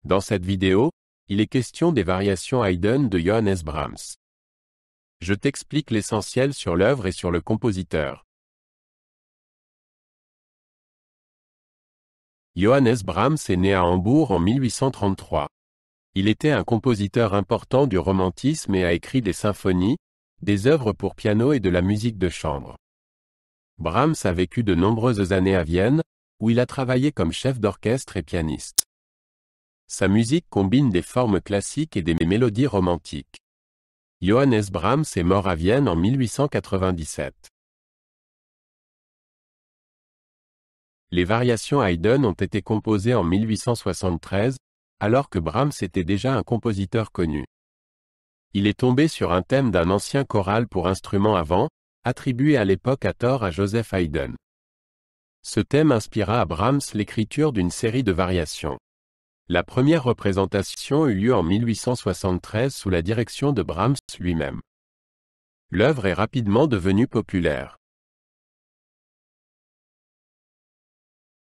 Dans cette vidéo, il est question des variations Haydn de Johannes Brahms. Je t'explique l'essentiel sur l'œuvre et sur le compositeur. Johannes Brahms est né à Hambourg en 1833. Il était un compositeur important du romantisme et a écrit des symphonies, des œuvres pour piano et de la musique de chambre. Brahms a vécu de nombreuses années à Vienne, où il a travaillé comme chef d'orchestre et pianiste. Sa musique combine des formes classiques et des mélodies romantiques. Johannes Brahms est mort à Vienne en 1897. Les variations Haydn ont été composées en 1873, alors que Brahms était déjà un compositeur connu. Il est tombé sur un thème d'un ancien choral pour instruments à vent, attribué à l'époque à tort à Joseph Haydn. Ce thème inspira à Brahms l'écriture d'une série de variations. La première représentation eut lieu en 1873 sous la direction de Brahms lui-même. L'œuvre est rapidement devenue populaire.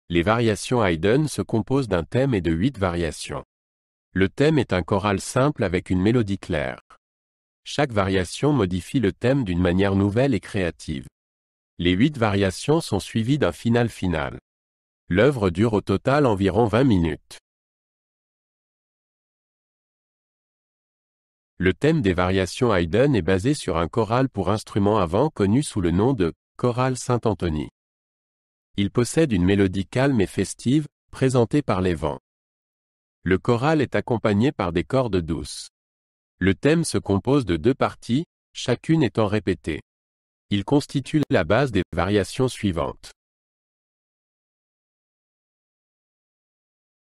Les variations Haydn se composent d'un thème et de 8 variations. Le thème est un choral simple avec une mélodie claire. Chaque variation modifie le thème d'une manière nouvelle et créative. Les 8 variations sont suivies d'un final. L'œuvre dure au total environ 20 minutes. Le thème des variations Haydn est basé sur un choral pour instruments à vent connu sous le nom de « Chorale Saint-Anthony ». Il possède une mélodie calme et festive, présentée par les vents. Le choral est accompagné par des cordes douces. Le thème se compose de 2 parties, chacune étant répétée. Il constitue la base des variations suivantes.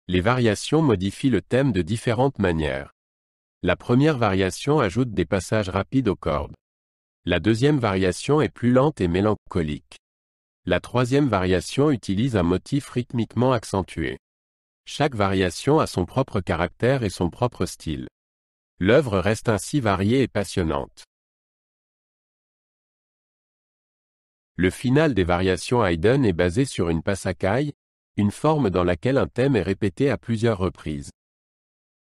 Les variations modifient le thème de différentes manières. La première variation ajoute des passages rapides aux cordes. La deuxième variation est plus lente et mélancolique. La troisième variation utilise un motif rythmiquement accentué. Chaque variation a son propre caractère et son propre style. L'œuvre reste ainsi variée et passionnante. Le final des variations Haydn est basé sur une passacaille, une forme dans laquelle un thème est répété à plusieurs reprises.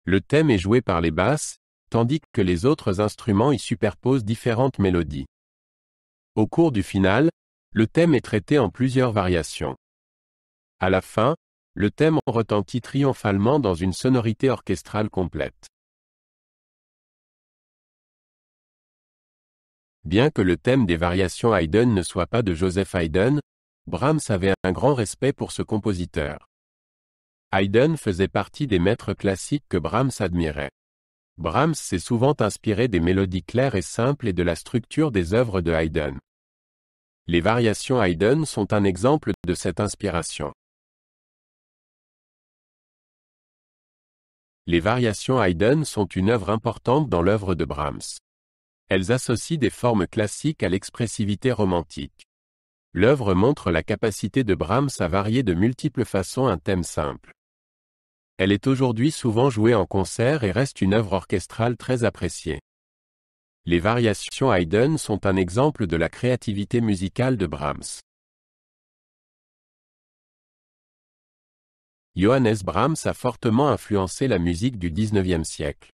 Le thème est joué par les basses, tandis que les autres instruments y superposent différentes mélodies. Au cours du final, le thème est traité en plusieurs variations. À la fin, le thème retentit triomphalement dans une sonorité orchestrale complète. Bien que le thème des variations Haydn ne soit pas de Joseph Haydn, Brahms avait un grand respect pour ce compositeur. Haydn faisait partie des maîtres classiques que Brahms admirait. Brahms s'est souvent inspiré des mélodies claires et simples et de la structure des œuvres de Haydn. Les variations Haydn sont un exemple de cette inspiration. Les variations Haydn sont une œuvre importante dans l'œuvre de Brahms. Elles associent des formes classiques à l'expressivité romantique. L'œuvre montre la capacité de Brahms à varier de multiples façons un thème simple. Elle est aujourd'hui souvent jouée en concert et reste une œuvre orchestrale très appréciée. Les variations Haydn sont un exemple de la créativité musicale de Brahms. Johannes Brahms a fortement influencé la musique du XIXe siècle.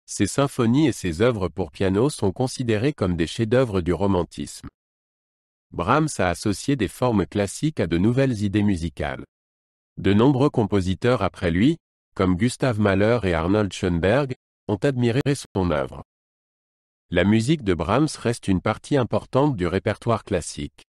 Ses symphonies et ses œuvres pour piano sont considérées comme des chefs-d'œuvre du romantisme. Brahms a associé des formes classiques à de nouvelles idées musicales. De nombreux compositeurs après lui, comme Gustav Mahler et Arnold Schoenberg, ont admiré son œuvre. La musique de Brahms reste une partie importante du répertoire classique.